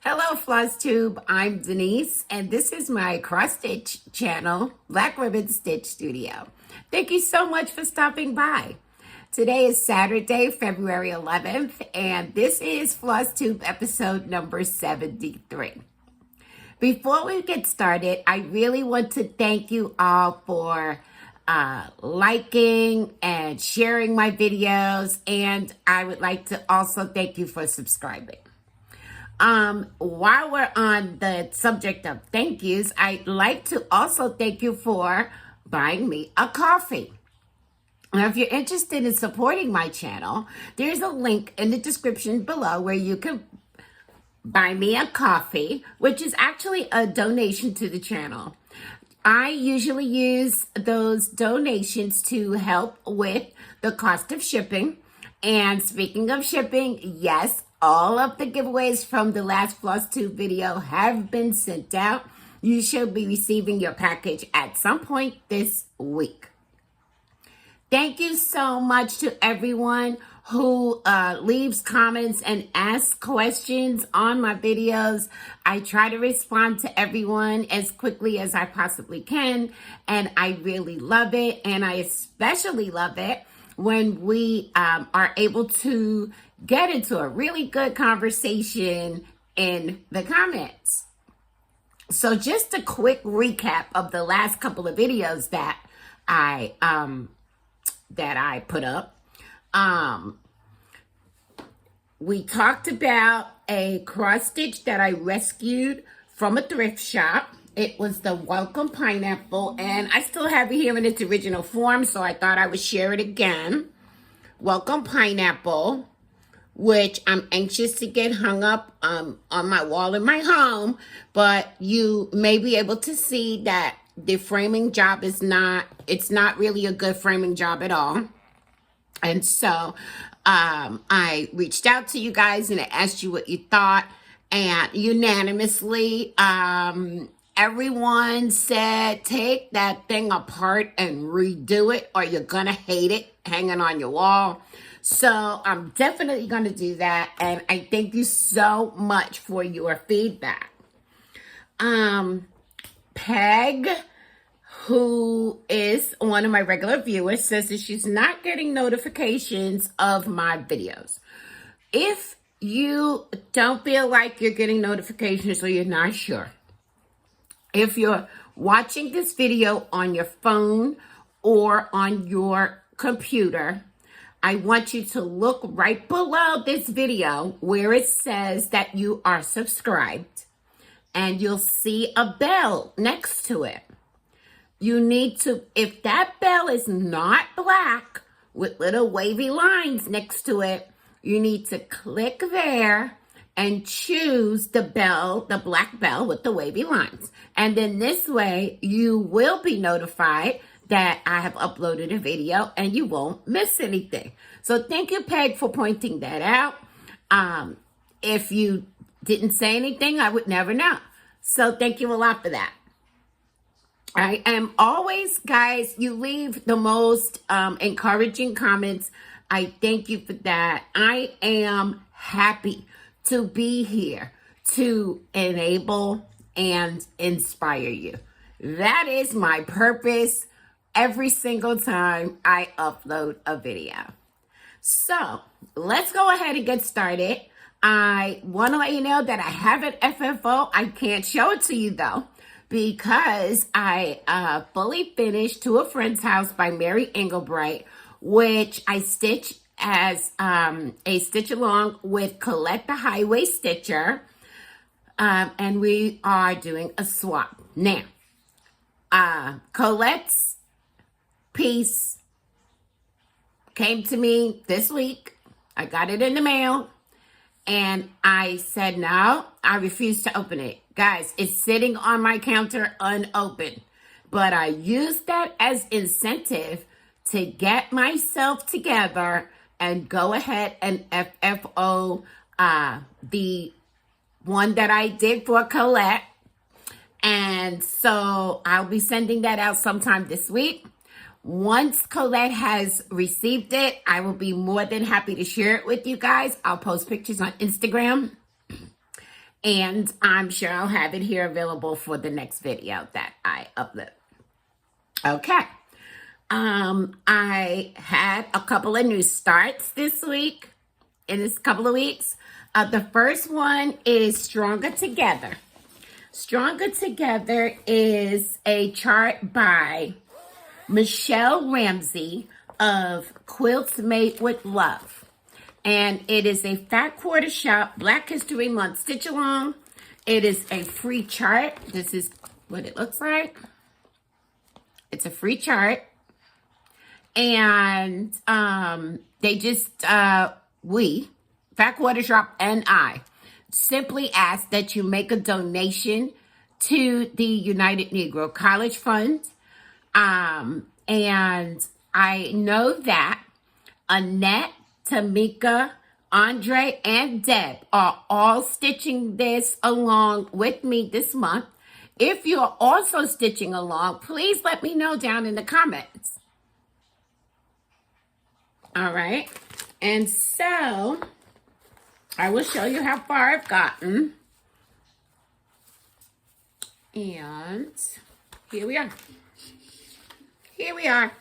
Hello, Flosstube. I'm Denise, and this is my cross-stitch channel, Black Ribbon Stitch Studio. Thank you so much for stopping by. Today is Saturday, February 11th, and this is Flosstube episode number 73. Before we get started, I really want to thank you all for liking and sharing my videos, and I would like to also thank you for subscribing. While we're on the subject of thank yous, I'd like to also thank you for buying me a coffee. Now, if you're interested in supporting my channel, there's a link in the description below where you can buy me a coffee, which is actually a donation to the channel. I usually use those donations to help with the cost of shipping. And speaking of shipping, yes, all of the giveaways from the last Flosstube video have been sent out. You should be receiving your package at some point this week. Thank you so much to everyone who leaves comments and asks questions on my videos. I try to respond to everyone as quickly as I possibly can, and I really love it. And I especially love it when we are able to get into a really good conversation in the comments. So just a quick recap of the last couple of videos that I put up. We talked about a cross stitch that I rescued from a thrift shop. It was the Welcome Pineapple, and I still have it here in its original form, so I thought I would share it again. Welcome Pineapple, which I'm anxious to get hung up on my wall in my home, but you may be able to see that the framing job it's not really a good framing job at all. And so I reached out to you guys and I asked you what you thought, and unanimously, everyone said, take that thing apart and redo it or you're going to hate it hanging on your wall. So I'm definitely going to do that. And I thank you so much for your feedback. Peg, who is one of my regular viewers, says that she's not getting notifications of my videos. If you don't feel like you're getting notifications or you're not sure, if you're watching this video on your phone or on your computer, I want you to look right below this video where it says that you are subscribed, and you'll see a bell next to it. You need to, if that bell is not black with little wavy lines next to it, you need to click there and choose the bell, the black bell with the wavy lines. And then this way you will be notified that I have uploaded a video and you won't miss anything. So thank you, Peg, for pointing that out. If you didn't say anything, I would never know. So thank you a lot for that. I am always, guys, you leave the most encouraging comments. I thank you for that. I am happy to be here to enable and inspire you. That is my purpose every single time I upload a video. So let's go ahead and get started. I want to let you know that I have an FFO. I can't show it to you though, because I fully finished To a Friend's House by Mary Englebright, which I stitched as a stitch along with Colette the Highway Stitcher, and we are doing a swap. Now, Colette's piece came to me this week. I got it in the mail, and I said, no, I refuse to open it. Guys, it's sitting on my counter unopened, but I used that as incentive to get myself together and go ahead and FFO the one that I did for Colette. And so I'll be sending that out sometime this week. Once Colette has received it, I will be more than happy to share it with you guys. I'll post pictures on Instagram. And I'm sure I'll have it here available for the next video that I upload. Okay. I had a couple of new starts this week, in this couple of weeks. The first one is Stronger Together. Stronger Together is a chart by Michelle Ramsay of Quilts Made with Love. And it is a Fat Quarter Shop Black History Month stitch along. It is a free chart. This is what it looks like. It's a free chart. And they just, we, Fat Quarter Shop and I, simply ask that you make a donation to the United Negro College Fund. And I know that Annette, Tamika, Andre, and Deb are all stitching this along with me this month. If you're also stitching along, please let me know down in the comments. All right. And so I will show you how far I've gotten. And here we are. Here we are.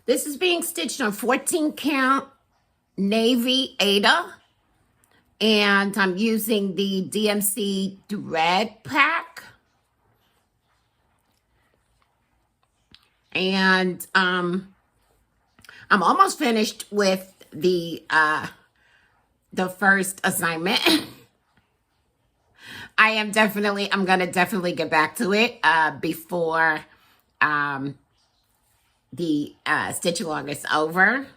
This is being stitched on 14 count Navy Ada. And I'm using the DMC thread pack. And I'm almost finished with the first assignment. I'm gonna definitely get back to it before the stitch along is over.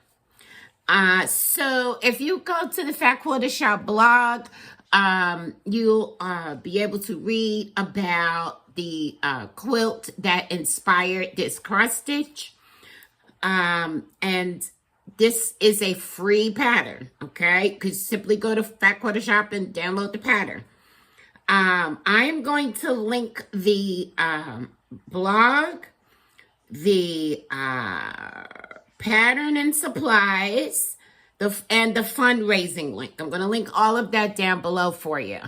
So if you go to the Fat Quarter Shop blog, you'll be able to read about the quilt that inspired this cross stitch. And this is a free pattern, okay? You could simply go to Fat Quarter Shop and download the pattern. I am going to link the blog, the pattern and supplies, and the fundraising link. I'm going to link all of that down below for you.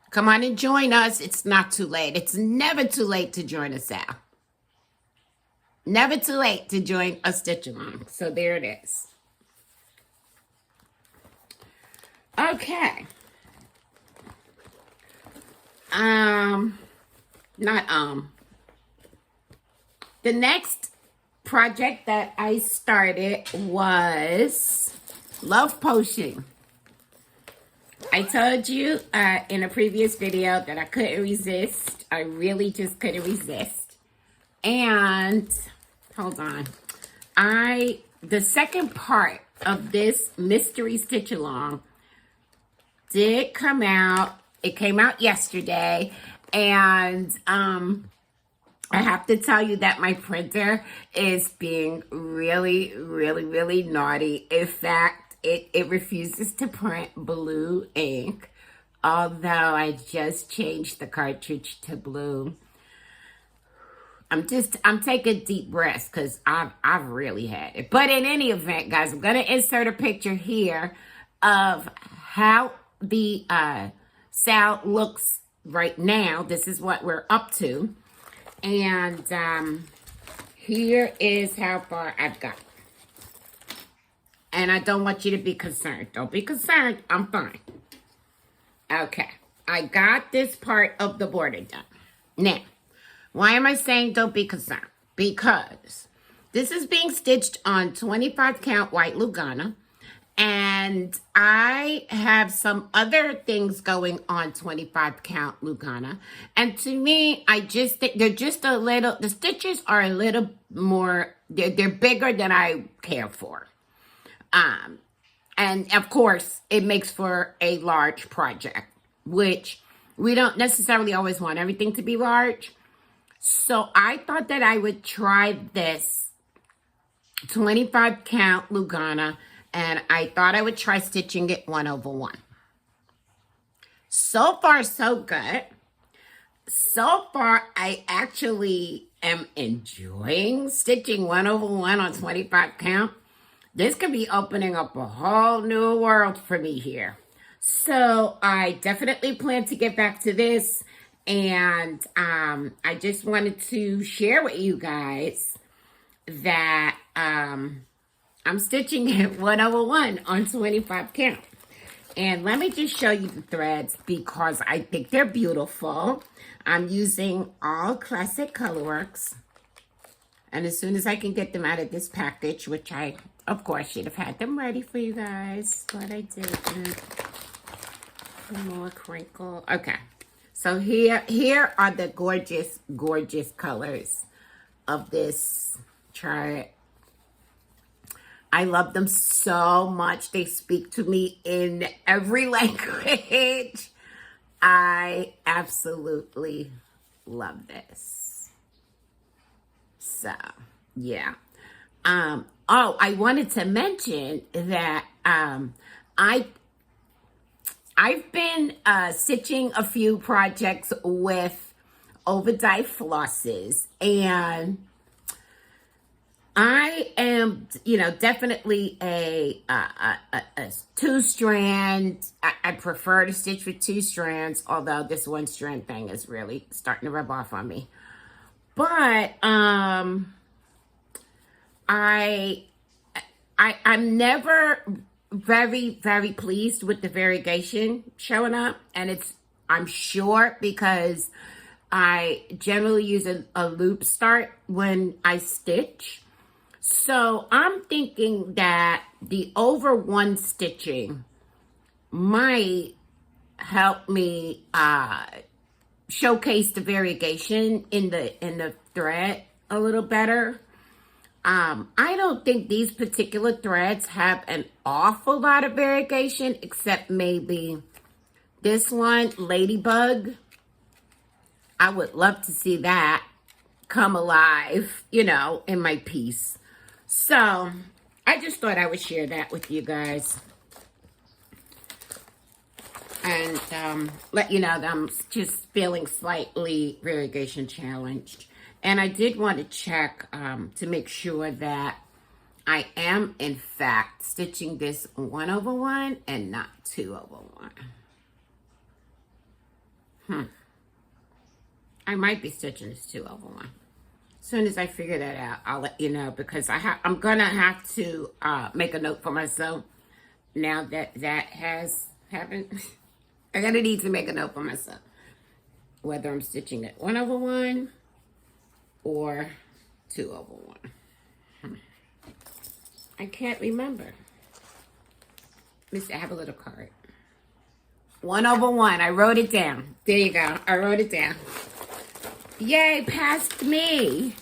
Come on and join us. It's not too late. It's never too late to join us out. Never too late to join a stitch along. So there it is. Okay. The next project that I started was Love Potion. I told you in a previous video that I couldn't resist. I really just couldn't resist. And hold on. The second part of this mystery stitch along did come out. It came out yesterday, and I have to tell you that my printer is being really, really, really naughty. In fact, it refuses to print blue ink, although I just changed the cartridge to blue. I'm taking deep breaths because I've really had it. But in any event, guys, I'm gonna insert a picture here of how the sound looks right now. This is what we're up to. And here is how far I've got. And I don't want you to be concerned. Don't be concerned. I'm fine. Okay. I got this part of the border done. Now, why am I saying don't be concerned? Because this is being stitched on 25 count white Lugana. And I have some other things going on 25 count Lugana. And to me, I just think they're just a little, the stitches are a little more, they're bigger than I care for. And of course, it makes for a large project, which we don't necessarily always want everything to be large. So I thought that I would try this 25 count Lugana, and I thought I would try stitching it 1/1. So far, so good. So far, I actually am enjoying stitching 1/1 on 25 count. This could be opening up a whole new world for me here. So I definitely plan to get back to this. And I just wanted to share with you guys that I'm stitching at 1/1 on 25 count. And let me just show you the threads because I think they're beautiful. I'm using all classic colorworks. And as soon as I can get them out of this package, which I, of course, should have had them ready for you guys, but I didn't. More crinkle. Okay. So here are the gorgeous, gorgeous colors of this chart. I love them so much. They speak to me in every language. I absolutely love this. So, yeah. Oh, I wanted to mention that I've been stitching a few projects with overdyed flosses, and I am, definitely a two-strand. I prefer to stitch with two strands, although this one strand thing is really starting to rub off on me. But I'm never very, very pleased with the variegation showing up, and I'm sure because I generally use a loop start when I stitch. So I'm thinking that the over one stitching might help me showcase the variegation in the thread a little better. I don't think these particular threads have an awful lot of variegation, except maybe this one, Ladybug. I would love to see that come alive, in my piece. So I just thought I would share that with you guys. And let you know that I'm just feeling slightly variegation challenged. And I did want to check to make sure that I am, in fact, stitching this 1/1 and not 2/1. I might be stitching this 2/1. As soon as I figure that out, I'll let you know, because I'm going to have to make a note for myself now that has happened. I'm going to need to make a note for myself whether I'm stitching it 1/1 or 2/1. I can't remember. I have a little card. 1/1. I wrote it down. There you go. I wrote it down. Yay, past me.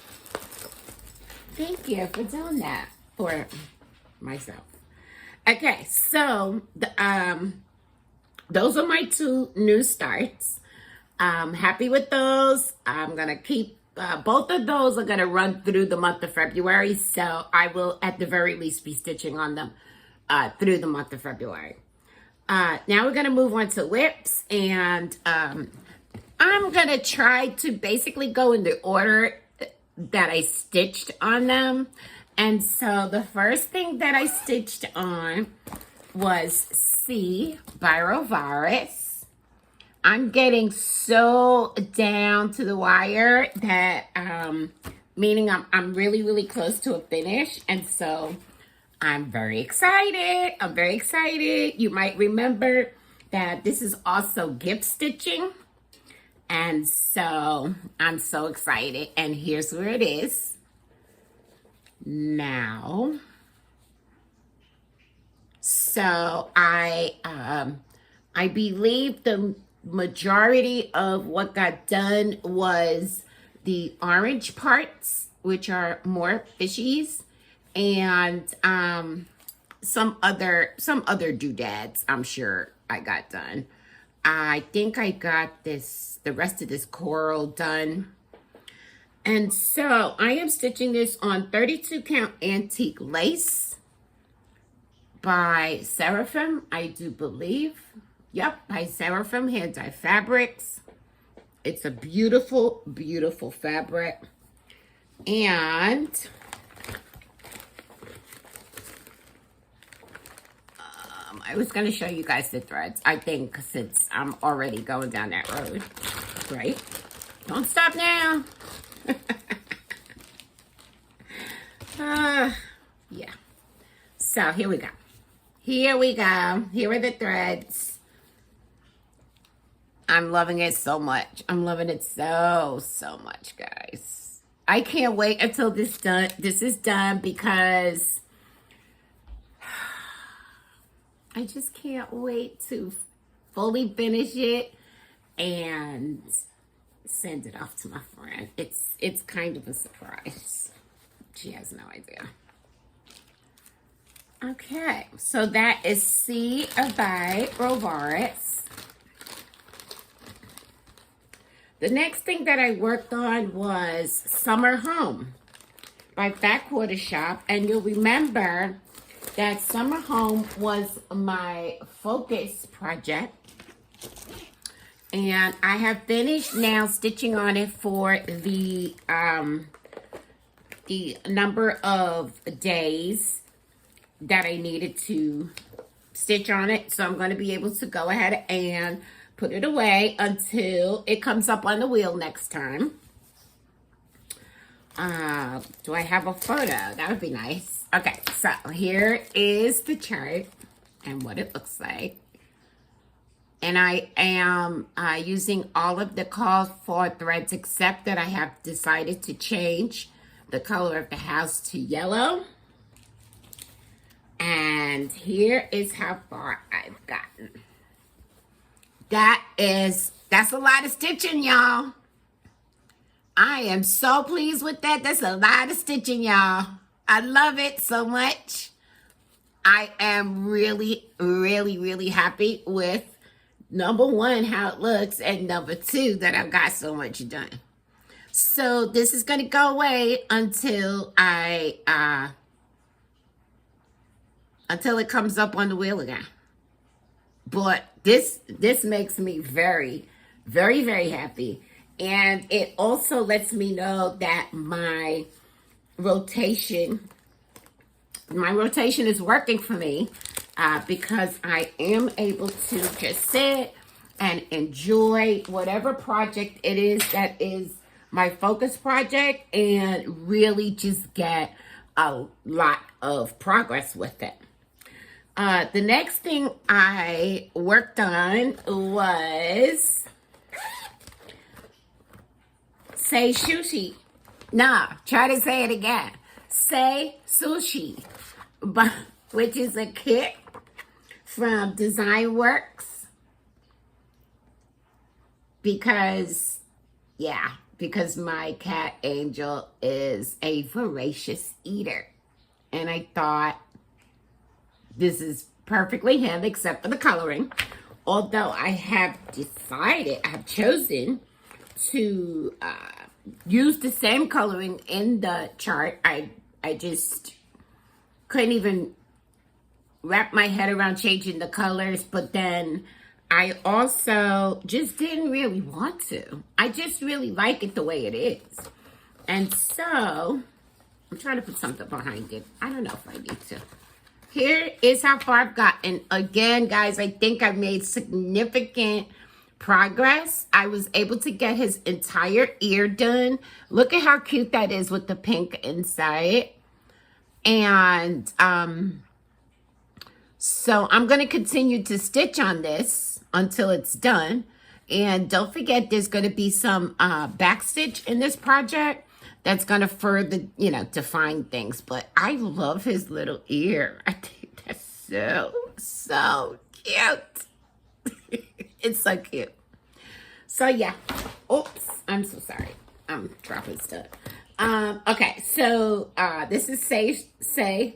Thank you for doing that for myself. Okay, so those are my two new starts. I'm happy with those. I'm going to keep, both of those are going to run through the month of February. So I will at the very least be stitching on them through the month of February. Now we're going to move on to whips, and I'm going to try to basically go in the order that I stitched on them. And so the first thing that I stitched on was C, Virovirus. I'm getting so down to the wire that, meaning I'm really, really close to a finish. And so I'm very excited. I'm very excited. You might remember that this is also gift stitching. And so I'm so excited. And here's where it is now. So I believe the majority of what got done was the orange parts, which are more fishies, and some other doodads I'm sure I got done. I think I got the rest of this coral done. And so I am stitching this on 32 count antique lace by Seraphim, I do believe. Yep, by Seraphim Hand Dye Fabrics. It's a beautiful, beautiful fabric. And I was going to show you guys the threads, I think, since I'm already going down that road, right? Don't stop now. Yeah. So here we go. Here we go. Here are the threads. I'm loving it so much. I'm loving it so much, guys. I can't wait until this is done because I just can't wait to fully finish it and send it off to my friend. It's kind of a surprise. She has no idea. Okay, so that is C by Rovaris. The next thing that I worked on was Summer Home by Backwater Shop. And you'll remember that Summer Home was my focus project. And I have finished now stitching on it for the number of days that I needed to stitch on it. So I'm going to be able to go ahead and put it away until it comes up on the wheel next time. Do I have a photo? That would be nice. Okay, so here is the chart and what it looks like. And I am using all of the called for threads, except that I have decided to change the color of the house to yellow. And here is how far I've gotten. That's a lot of stitching, y'all. I am so pleased with that. That's a lot of stitching, y'all. I love it so much. I am really happy with number one, how it looks, and number two, that I've got so much done. So this is going to go away until until it comes up on the wheel again. But this makes me very happy. And it also lets me know that my rotation is working for me, because I am able to just sit and enjoy whatever project it is that is my focus project and really just get a lot of progress with it. The next thing I worked on was Say Sushi. Nah, try to say it again. Say Sushi, which is a kit from Design Works. Because my cat Angel is a voracious eater. And I thought, this is perfectly him, except for the coloring. Although I have chosen to use the same coloring in the chart. I just couldn't even wrap my head around changing the colors. But then I also just didn't really want to. I just really like it the way it is. And so, I'm trying to put something behind it. I don't know if I need to. Here is how far I've gotten. Again, guys, I think I've made significant progress. I was able to get his entire ear done. Look at how cute that is with the pink inside. And so I'm going to continue to stitch on this until it's done. And don't forget, there's going to be some back stitch in this project that's going to further, define things. But I love his little ear. I think that's so cute. It's so cute. So, yeah. Oops. I'm so sorry. I'm dropping stuff. Okay. So, this is Say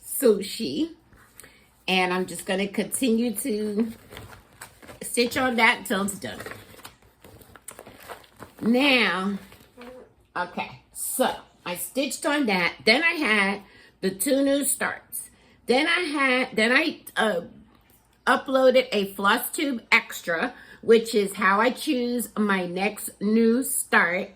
Sushi. And I'm just going to continue to stitch on that until it's done. Now, okay. So, I stitched on that. Then I had the 2 new starts. Then I uploaded a Flosstube extra, which is how I choose my next new start,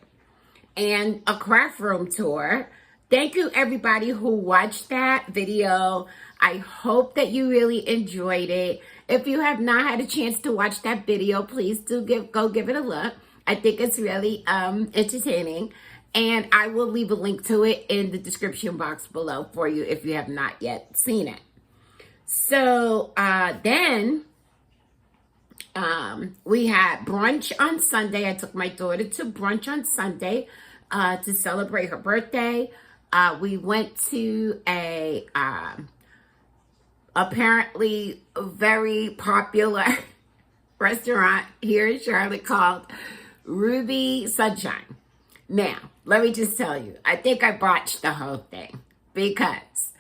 and a craft room tour. Thank you everybody who watched that video. I hope that you really enjoyed it. If you have not had a chance to watch that video, please do go give it a look. I think it's really entertaining. And I will leave a link to it in the description box below for you if you have not yet seen it. So then we had brunch on Sunday. I took my daughter to brunch on Sunday to celebrate her birthday. We went to a apparently very popular restaurant here in Charlotte called Ruby Sunshine. Now, let me just tell you, I think I botched the whole thing because,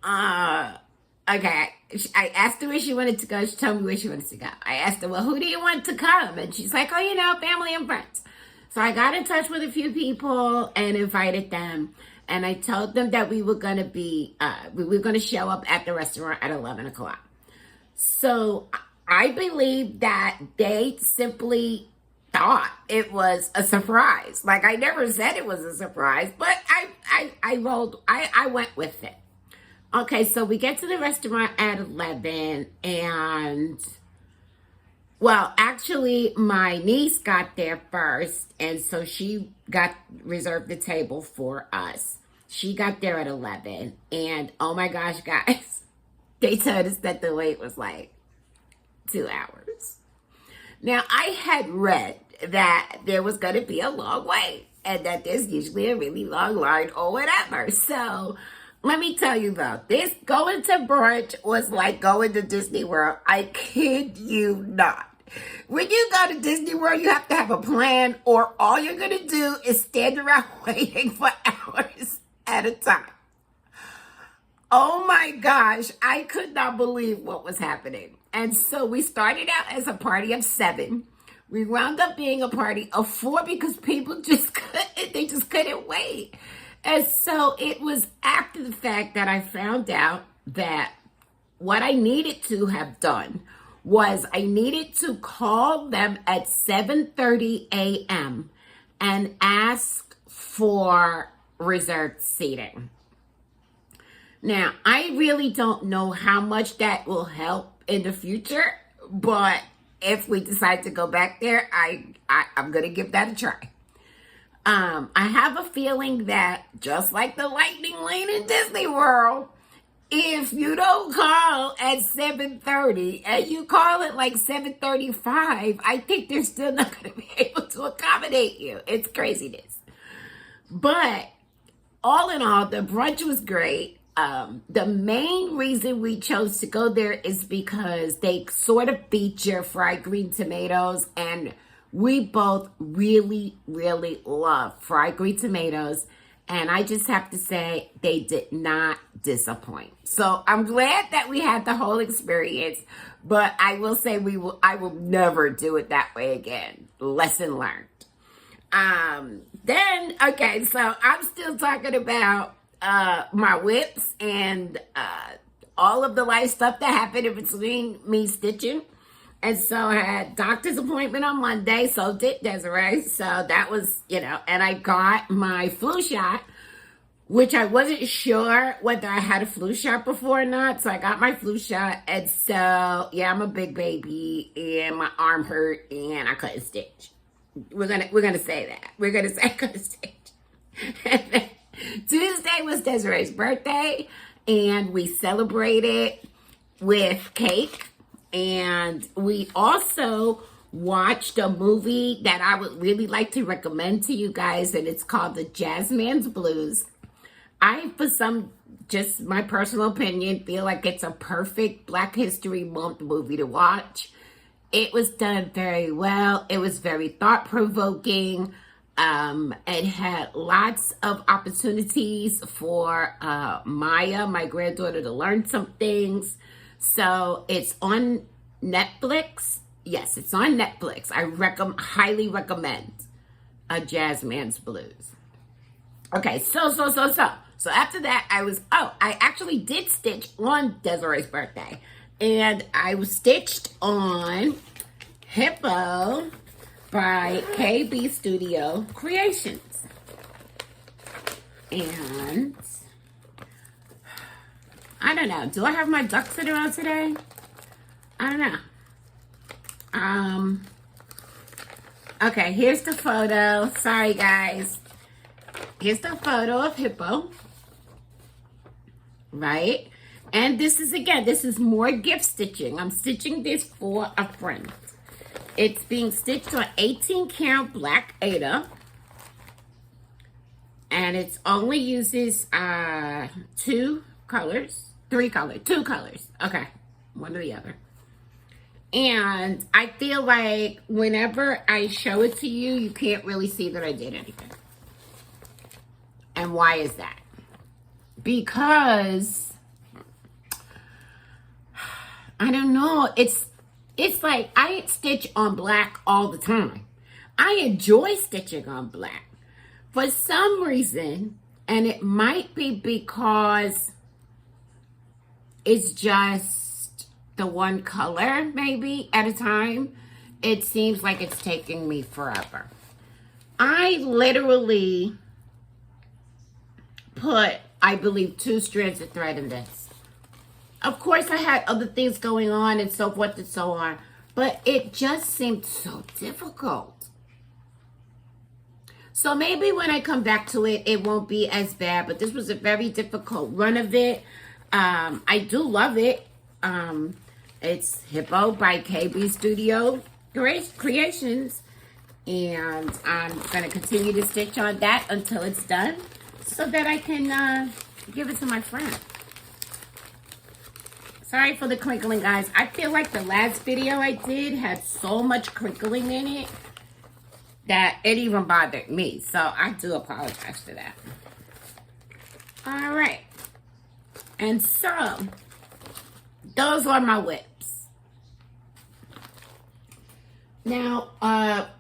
okay, I asked her where she wanted to go. She told me where she wanted to go. I asked her, well, who do you want to come? And she's like, oh, family and friends. So I got in touch with a few people and invited them. And I told them that we were going to show up at the restaurant at 11 o'clock. So I believe that they simply thought it was a surprise. Like, I never said it was a surprise, but I went with it. Okay, so we get to the restaurant at 11 and, well, actually my niece got there first, and so she reserved the table for us. She got there at 11, and oh my gosh, guys, they told us that the wait was like 2 hours. Now, I had read that there was going to be a long wait and that there's usually a really long line or whatever. So let me tell you though, this going to brunch was like going to Disney World. I kid you not. When you go to Disney World, you have to have a plan, or all you're going to do is stand around waiting for hours at a time. Oh my gosh, I could not believe what was happening. And so we started out as a party of 7. We wound up being a party of 4 because people just couldn't wait. And so it was after the fact that I found out that what I needed to have done was I needed to call them at 7:30 a.m. and ask for reserved seating. Now, I really don't know how much that will help in the future, but if we decide to go back there, I'm going to give that a try. I have a feeling that just like the lightning lane in Disney World, if you don't call at 7:30 and you call it like 7:35, I think they're still not going to be able to accommodate you. It's craziness. But all in all, the brunch was great. The main reason we chose to go there is because they sort of feature fried green tomatoes, and we both really, really love fried green tomatoes. And I just have to say, they did not disappoint. So I'm glad that we had the whole experience, but I will say I will never do it that way again. Lesson learned. Okay, so I'm still talking about my whips and all of the life stuff that happened in between me stitching. And so I had doctor's appointment on Monday, so did Desiree. So that was, and I got my flu shot, which I wasn't sure whether I had a flu shot before or not. So I got my flu shot. And so, yeah, I'm a big baby and my arm hurt and I couldn't stitch. We're gonna say that. We're gonna say I couldn't stitch. And then Tuesday was Desiree's birthday, and we celebrated with cake. And we also watched a movie that I would really like to recommend to you guys, and it's called The Jazzman's Blues. Just my personal opinion, feel like it's a perfect Black History Month movie to watch. It was done very well. It was very thought-provoking. It had lots of opportunities for Maya, my granddaughter, to learn some things. So it's on Netflix. Yes, it's on Netflix. I highly recommend A Jazzman's Blues. Okay, so after that, I actually did stitch on Desiree's birthday. And I was stitched on Hippo by KB Studio Creations. And I don't know. Do I have my ducks in a row today? I don't know. Okay, here's the photo. Sorry, guys. Here's the photo of Hippo. Right? And this is more gift stitching. I'm stitching this for a friend. It's being stitched on 18 count black Aida. And it only uses two colors. Okay, one or the other. And I feel like whenever I show it to you, you can't really see that I did anything. And why is that? Because I don't know. It's like I stitch on black all the time. I enjoy stitching on black. For some reason, and it might be because it's just the one color maybe at a time, it seems like it's taking me forever. I literally put, I believe, 2 strands of thread in this. Of course, I had other things going on and so forth and so on, but it just seemed so difficult. So maybe when I come back to it, it won't be as bad, but this was a very difficult run of it. I do love it. It's Hippo by KB Studio Creations, and I'm going to continue to stitch on that until it's done so that I can give it to my friend. Sorry for the crinkling, guys. I feel like the last video I did had so much crinkling in it that it even bothered me. So I do apologize for that. All right. And so, those are my whips. Now,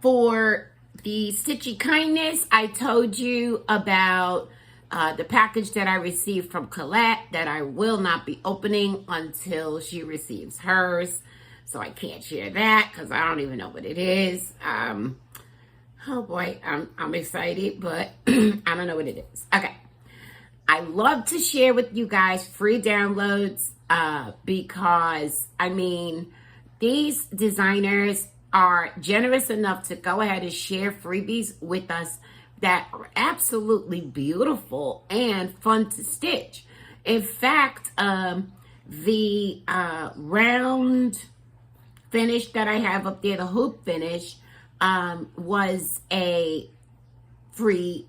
for the Stitchy Kindness, I told you about the package that I received from Colette that I will not be opening until she receives hers. So I can't share that because I don't even know what it is. Oh boy, I'm excited, but I don't know what it is. Okay. I love to share with you guys free downloads because, I mean, these designers are generous enough to go ahead and share freebies with us that are absolutely beautiful and fun to stitch. In fact, the round finish that I have up there, the hoop finish, was a free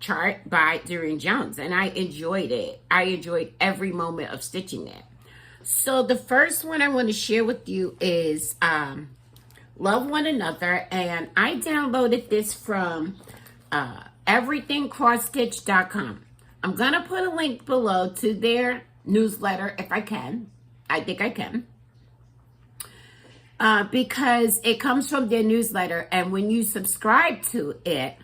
chart by Doreen Jones, and I enjoyed it. I enjoyed every moment of stitching it. So the first one I want to share with you is Love One Another, and I downloaded this from everythingcrossstitch.com. I'm going to put a link below to their newsletter if I can. I think I can. Because it comes from their newsletter, and when you subscribe to it,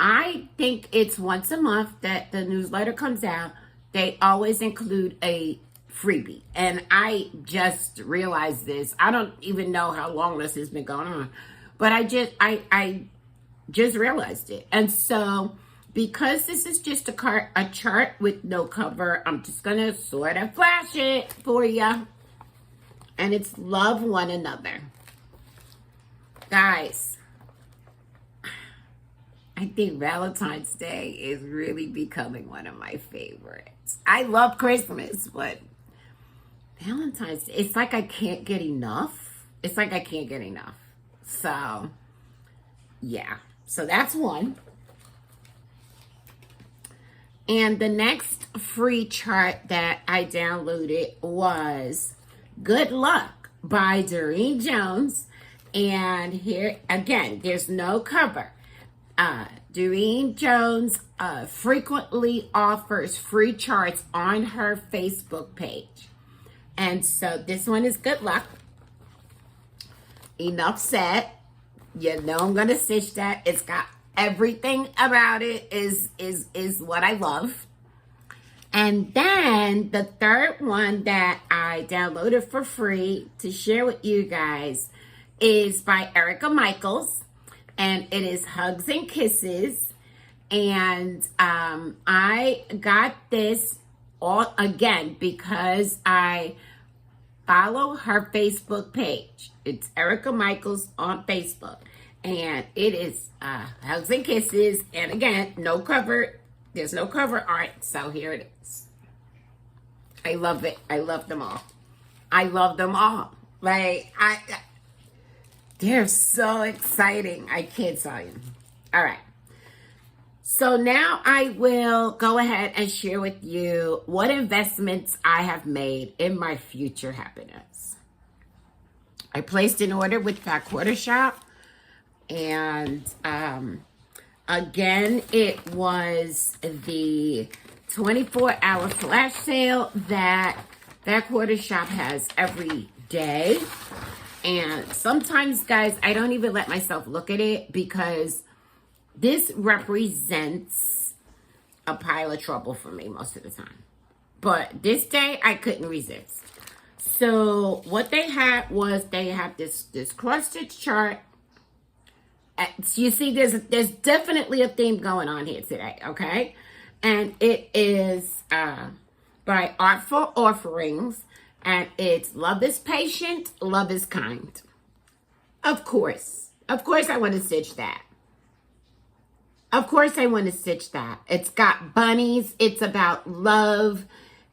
I think it's once a month that the newsletter comes out. They always include a freebie, and I just realized this. I don't even know how long this has been going on, but I just realized it. And so, because this is just a chart with no cover, I'm just gonna sort of flash it for you. And it's Love One Another. Guys, I think Valentine's Day is really becoming one of my favorites. I love Christmas, but Valentine's Day, it's like I can't get enough. It's like I can't get enough. So, yeah. So that's one. And the next free chart that I downloaded was Good Luck by Doreen Jones. And here, again, there's no cover. Doreen Jones frequently offers free charts on her Facebook page. And so this one is Good Luck. Enough said. You know I'm going to stitch that. It's got everything about it is what I love. And then the third one that I downloaded for free to share with you guys is by Erica Michaels, and it is Hugs and Kisses. And I got this all again because I follow her Facebook page. It's Erica Michaels on Facebook. And it is hugs and kisses. And again, no cover. There's no cover art. So here it is. I love it. I love them all. I love them all. Like, they're so exciting. I can't tell you. All right. So now I will go ahead and share with you what investments I have made in my future happiness. I placed an order with Fat Quarter Shop. And again, it was the 24-hour flash sale that Quarter Shop has every day. And sometimes, guys, I don't even let myself look at it because this represents a pile of trouble for me most of the time. But this day, I couldn't resist. So what they had was they had this cross-stitch chart. You see, there's definitely a theme going on here today, okay? And it is by Artful Offerings, and it's Love is Patient, Love is Kind. Of course I want to stitch that. Of course I want to stitch that. It's got bunnies. It's about love.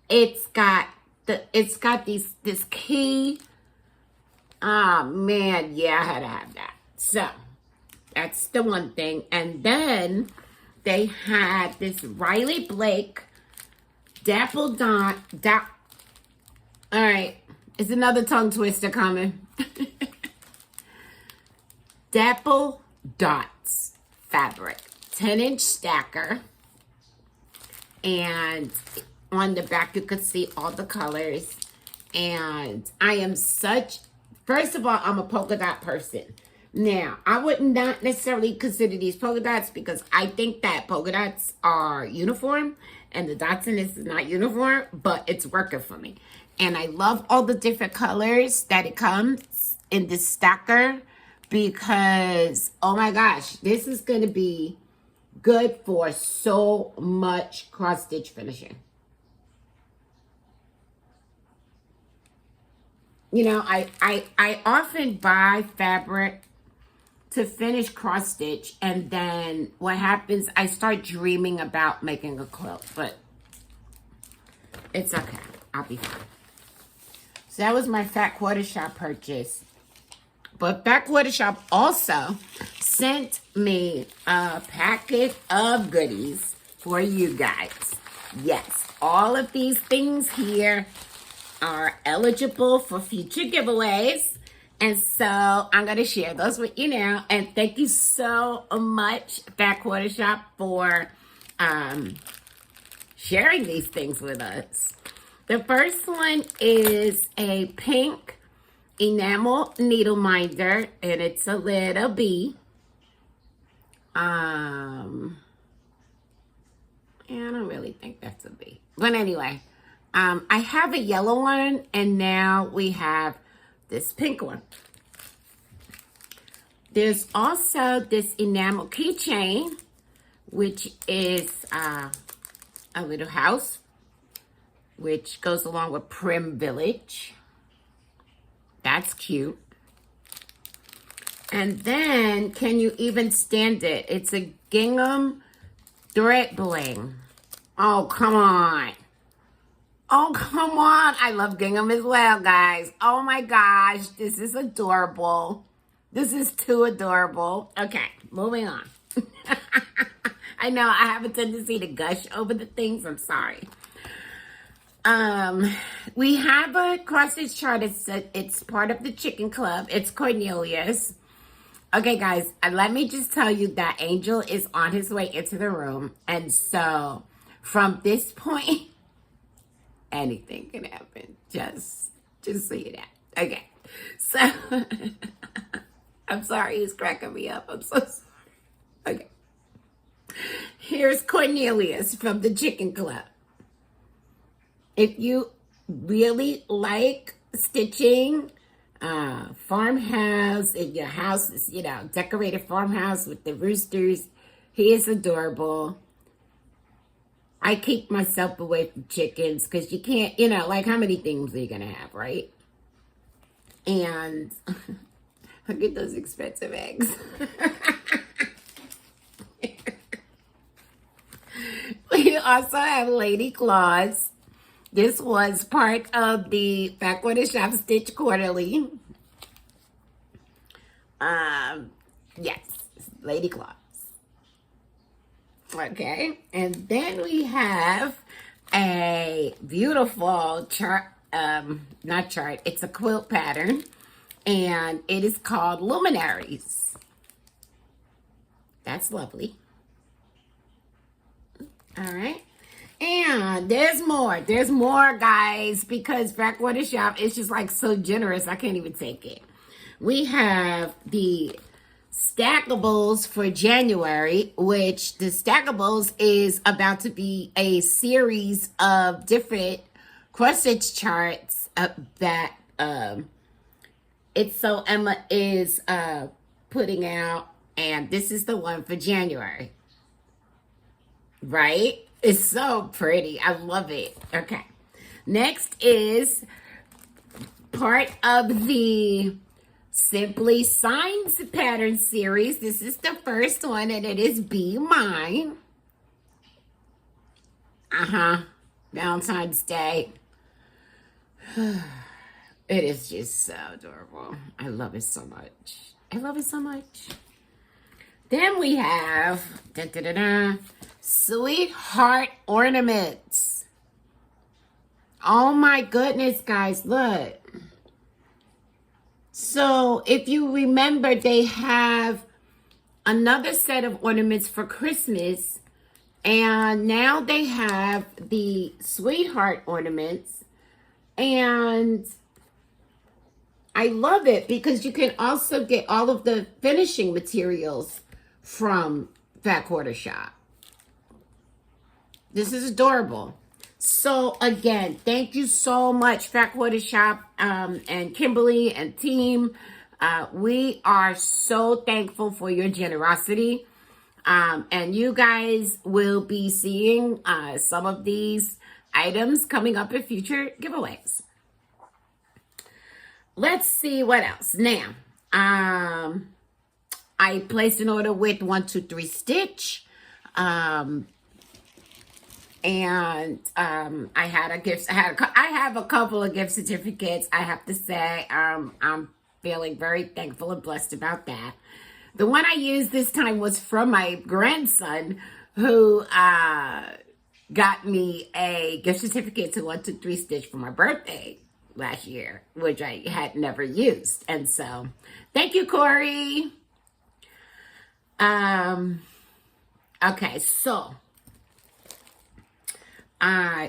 It's got this key. Oh man, yeah, I had to have that. So that's the one thing. And then they had this Riley Blake Dapple Dot. All right. It's another tongue twister coming. Dapple Dots fabric. 10-inch stacker. And on the back, you could see all the colors. And I am first of all, I'm a polka dot person. Now, I would not necessarily consider these polka dots because I think that polka dots are uniform and the dots in this is not uniform, but it's working for me. And I love all the different colors that it comes in this stacker because, oh my gosh, this is going to be good for so much cross-stitch finishing. You know, I often buy fabric to finish cross stitch, and then what happens, I start dreaming about making a quilt, but it's okay. I'll be fine. So that was my Fat Quarter Shop purchase. But Fat Quarter Shop also sent me a packet of goodies for you guys. Yes, all of these things here are eligible for future giveaways. And so I'm going to share those with you now. And thank you so much, Fat Quarter Shop, for sharing these things with us. The first one is a pink enamel needle minder, and it's a little bee. I don't really think that's a bee. But anyway, I have a yellow one, and now we have this pink one. There's also this enamel keychain, which is a little house, which goes along with Prim Village. That's cute. And then, can you even stand it? It's a gingham thread bling. Oh, come on. Oh, come on. I love gingham as well, guys. Oh, my gosh. This is adorable. This is too adorable. Okay, moving on. I know I have a tendency to gush over the things. I'm sorry. We have a cross-stitch chart. It's part of the Chicken Club. It's Cornelius. Okay, guys, let me just tell you that Angel is on his way into the room. And so, from this point, anything can happen. Just so you know. Okay. So, I'm sorry he's cracking me up. I'm so sorry. Okay. Here's Cornelius from the Chicken Club. If you really like stitching, farmhouse, if your house is, decorated farmhouse with the roosters, he is adorable. I keep myself away from chickens because you can't, like how many things are you going to have, right? And look at those expensive eggs. We also have lady claws. This was part of the Backwater Shop Stitch Quarterly. Yes, lady claws. Okay, and then we have a beautiful chart, not chart, it's a quilt pattern, and it is called Luminaries. That's lovely. All right. And there's more, guys, because Backwater Shop is just like so generous. I can't even take it. We have the Stackables for January, which the Stackables is about to be a series of different cross stitch charts that It's So Emma is putting out, and this is the one for January. Right? It's so pretty. I love it. Okay. Next is part of the Simply Signs pattern series. This is the first one, and it is Be Mine. Valentine's Day. It is just so adorable. I love it so much. I love it so much. Then we have Sweetheart Ornaments. Oh my goodness, guys, look. So if you remember, they have another set of ornaments for Christmas, and now they have the Sweetheart ornaments, and I love it because you can also get all of the finishing materials from Backwater Shop. This is adorable. So again, thank you so much, Backwater Shop, and Kimberly and team. We are so thankful for your generosity. And you guys will be seeing some of these items coming up in future giveaways. Let's see what else. Now, I placed an order with 123 Stitch. And I had a gift. I have a couple of gift certificates. I have to say, I'm feeling very thankful and blessed about that. The one I used this time was from my grandson, who got me a gift certificate to 123 Stitch for my birthday last year, which I had never used. And so, thank you, Corey. Okay, so.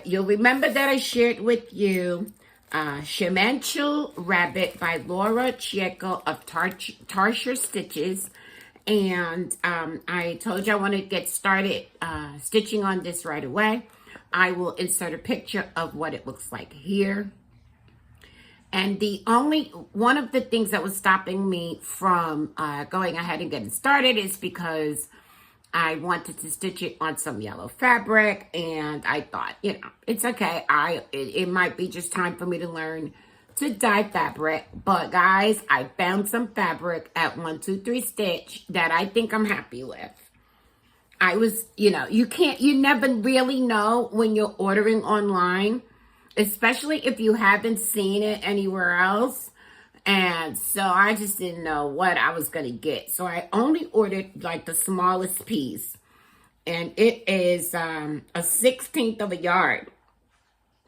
You'll remember that I shared with you Shimanchu Rabbit by Laura Chieco of Tarsher Stitches. And I told you I want to get started stitching on this right away. I will insert a picture of what it looks like here. And one of the things that was stopping me from going ahead and getting started is because I wanted to stitch it on some yellow fabric, and I thought, it's okay. It might be just time for me to learn to dye fabric. But guys, I found some fabric at 123 Stitch that I think I'm happy with. I was, you never really know when you're ordering online, especially if you haven't seen it anywhere else. And so I just didn't know what I was going to get. So I only ordered like the smallest piece. And it is a 1/16 of a yard,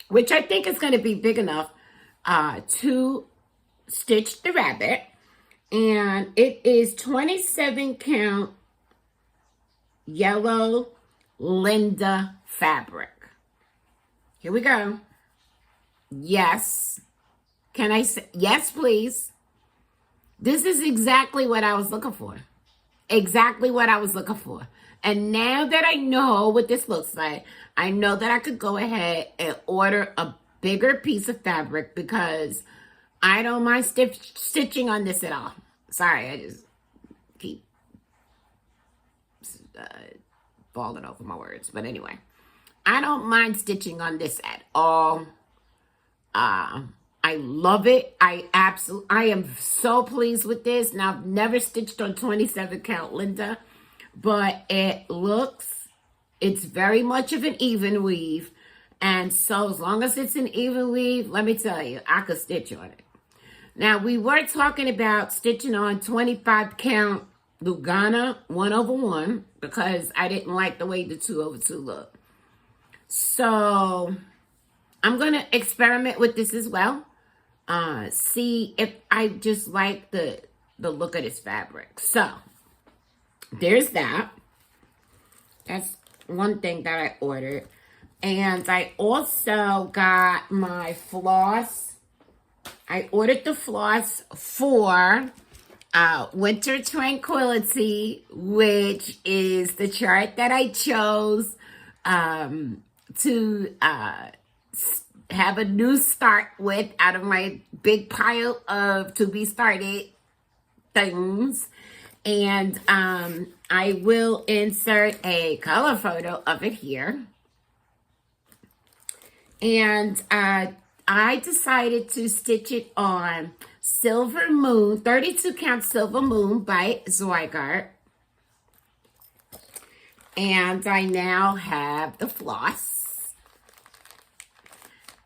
which I think is going to be big enough to stitch the rabbit. And it is 27 count yellow Linda fabric. Here we go. Yes. Can I say, yes, please? This is exactly what I was looking for. Exactly what I was looking for. And now that I know what this looks like, I know that I could go ahead and order a bigger piece of fabric because I don't mind stitching on this at all. Sorry, I just keep falling over my words. But anyway, I don't mind stitching on this at all. I love it. I am so pleased with this. Now, I've never stitched on 27 count Linda, but it's very much of an even weave. And so as long as it's an even weave, let me tell you, I could stitch on it. Now, we were talking about stitching on 25 count Lugana 1/1 because I didn't like the way the 2/2 looked. So I'm going to experiment with this as well. See if I just like the look of this fabric. So there's that. That's one thing that I ordered. And I also got my floss. I ordered the floss for Winter Tranquility, which is the chart that I chose to have a new start with out of my big pile of to be started things. And I will insert a color photo of it here. And I decided to stitch it on Silver Moon, 32 count Silver Moon by Zweigart. And I now have the floss.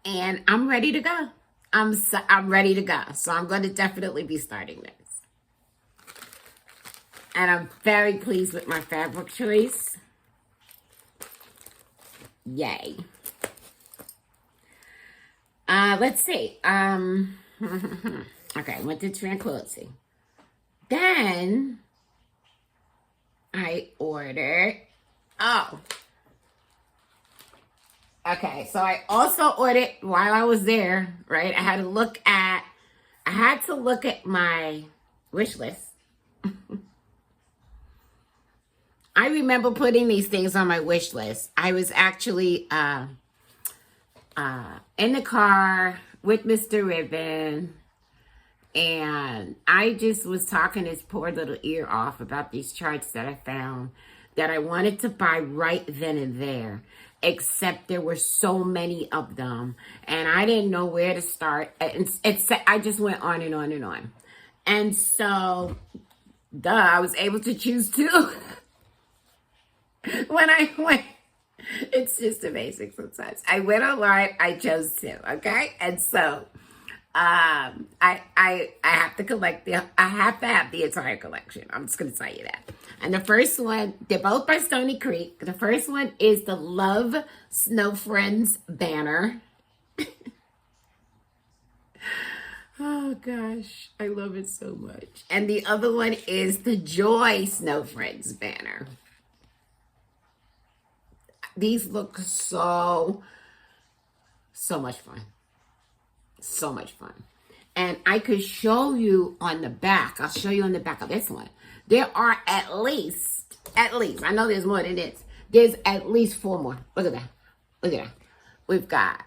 And I'm ready to go. I'm ready to go. So I'm going to definitely be starting this. And I'm very pleased with my fabric choice. Yay. Let's see. Okay, went to Tranquility. Then I ordered, okay, so I also ordered while I was there, right? I had to look at my wish list. I remember putting these things on my wish list. I was actually in the car with Mr. Ribbon, and I just was talking his poor little ear off about these charts that I found that I wanted to buy right then and there, except there were so many of them, and I didn't know where to start. I just went on and on and on. And so, I was able to choose two. When I went, it's just amazing sometimes. I went online, I chose two, okay? And so, I have to I have to have the entire collection. I'm just going to tell you that. And the first one, they're both by Stony Creek. The first one is the Love Snow Friends banner. Oh gosh, I love it so much. And the other one is the Joy Snow Friends banner. These look so much fun. So much fun. And I could show you on the back. I'll show you on the back of this one. There are at least, I know there's more than this. There's at least 4 more. Look at that. Look at that. We've got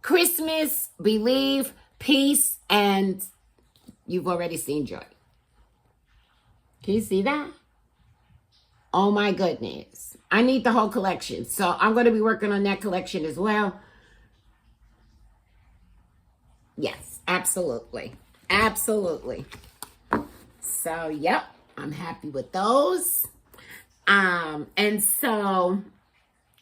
Christmas, Believe, Peace, and you've already seen Joy. Can you see that? Oh my goodness. I need the whole collection. So I'm going to be working on that collection as well. Yes, absolutely. Absolutely. So, yep, I'm happy with those. And so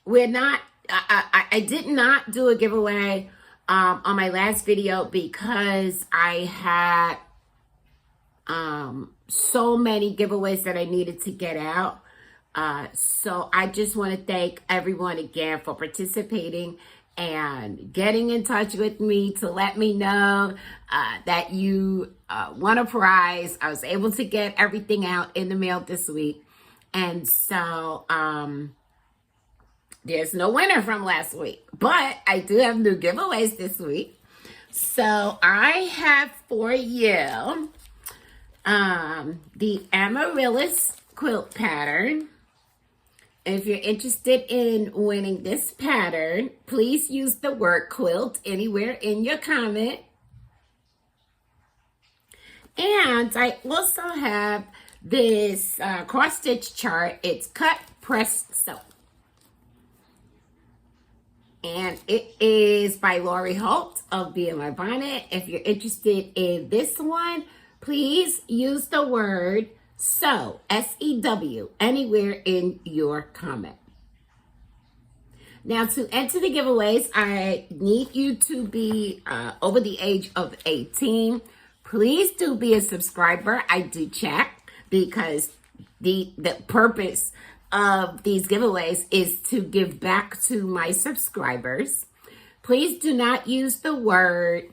we're not, I did not do a giveaway on my last video because I had so many giveaways that I needed to get out. So I just want to thank everyone again for participating and getting in touch with me to let me know that you won a prize. I was able to get everything out in the mail this week. And so there's no winner from last week, but I do have new giveaways this week. So I have for you the Amaryllis quilt pattern. If you're interested in winning this pattern, please use the word quilt anywhere in your comment. And I also have this cross-stitch chart. It's cut, press, sew. And it is by Lori Holt of Be In My Bonnet. If you're interested in this one, please use the word sew, S-E-W, anywhere in your comment. Now, to enter the giveaways, I need you to be over the age of 18. Please do be a subscriber. I do check because the purpose of these giveaways is to give back to my subscribers. Please do not use the word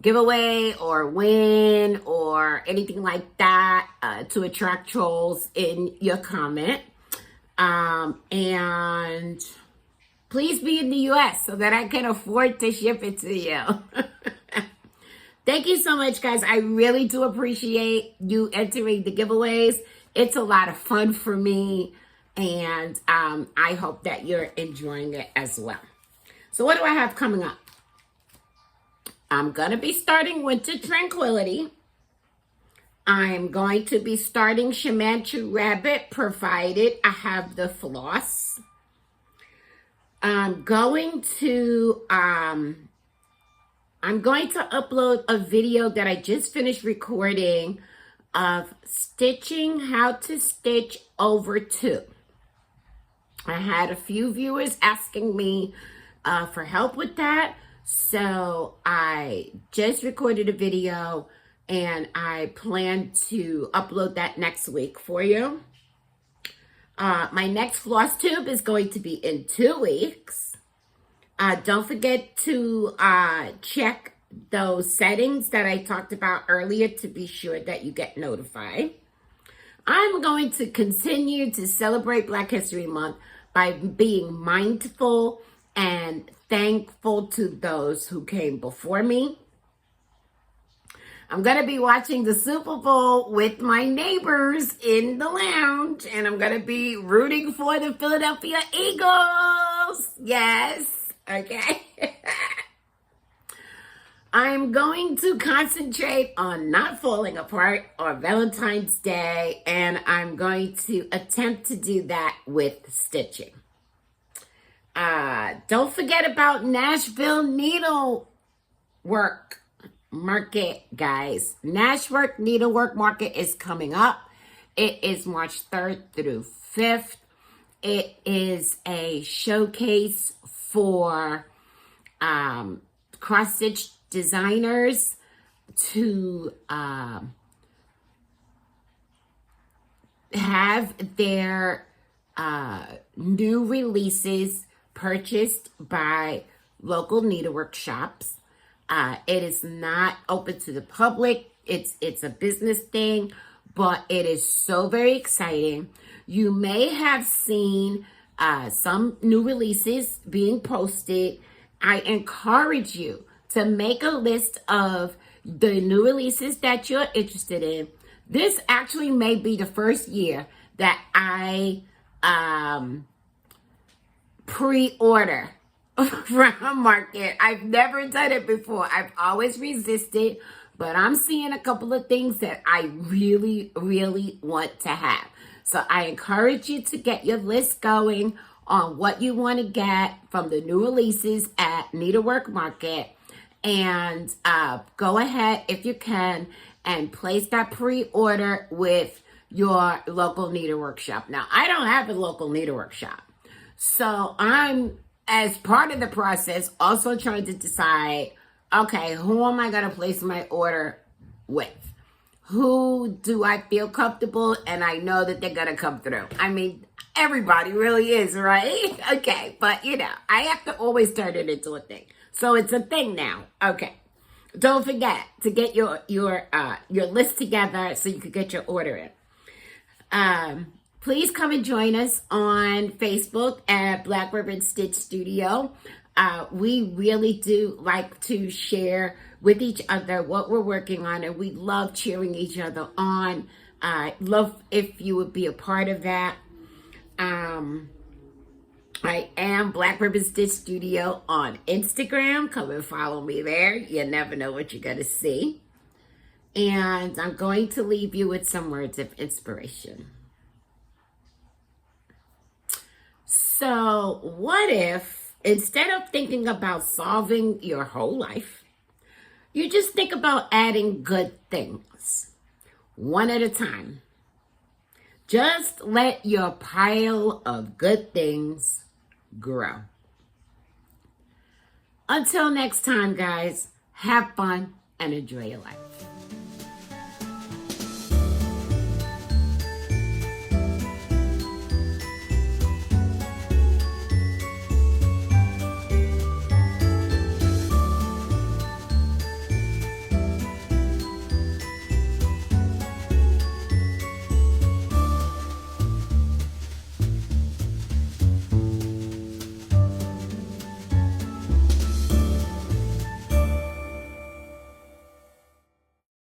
giveaway or win or anything like that to attract trolls in your comment. And please be in the US so that I can afford to ship it to you. Thank you so much, guys. I really do appreciate you entering the giveaways. It's a lot of fun for me, and I hope that you're enjoying it as well. So what do I have coming up? I'm going to be starting Winter Tranquility. I'm going to be starting Shimanchu Rabbit, provided I have the floss. I'm going to upload a video that I just finished recording of stitching, how to stitch over 2. I had a few viewers asking me for help with that, so I just recorded a video and I plan to upload that next week for you. My next Flosstube is going to be in 2 weeks. Don't forget to check those settings that I talked about earlier to be sure that you get notified. I'm going to continue to celebrate Black History Month by being mindful and thankful to those who came before me. I'm going to be watching the Super Bowl with my neighbors in the lounge, and I'm going to be rooting for the Philadelphia Eagles. Yes. Okay. I'm going to concentrate on not falling apart on Valentine's Day, and I'm going to attempt to do that with stitching. Don't forget about Nashville Needlework Market, guys. Nashville Needlework Market is coming up. It is March 3rd through 5th. It is a showcase for cross-stitch designers to have their new releases purchased by local needlework shops. It is not open to the public. It's a business thing, but it is so very exciting. You may have seen some new releases being posted. I encourage you to make a list of the new releases that you're interested in. This actually may be the first year that I pre-order from a market. I've never done it before. I've always resisted, but I'm seeing a couple of things that I really, really want to have. So I encourage you to get your list going on what you want to get from the new releases at Needlework Market. And go ahead, if you can, and place that pre-order with your local needlework shop. Now, I don't have a local needlework shop. So I'm, as part of the process, also trying to decide, okay, who am I going to place my order with? Who do I feel comfortable and I know that they're going to come through? I mean, everybody really is, right? Okay, but you know, I have to always turn it into a thing. So it's a thing now. Okay. Don't forget to get your list together so you can get your order in. Please come and join us on Facebook at Black Ribbon Stitch Studio. We really do like to share with each other what we're working on, and we love cheering each other on. Love if you would be a part of that. I am Black Ribbon Stitch Studio on Instagram. Come and follow me there. You never know what you're going to see. And I'm going to leave you with some words of inspiration. So what if Instead of thinking about solving your whole life, you just think about adding good things, one at a time. Just let your pile of good things grow. Until next time, guys, have fun and enjoy your life.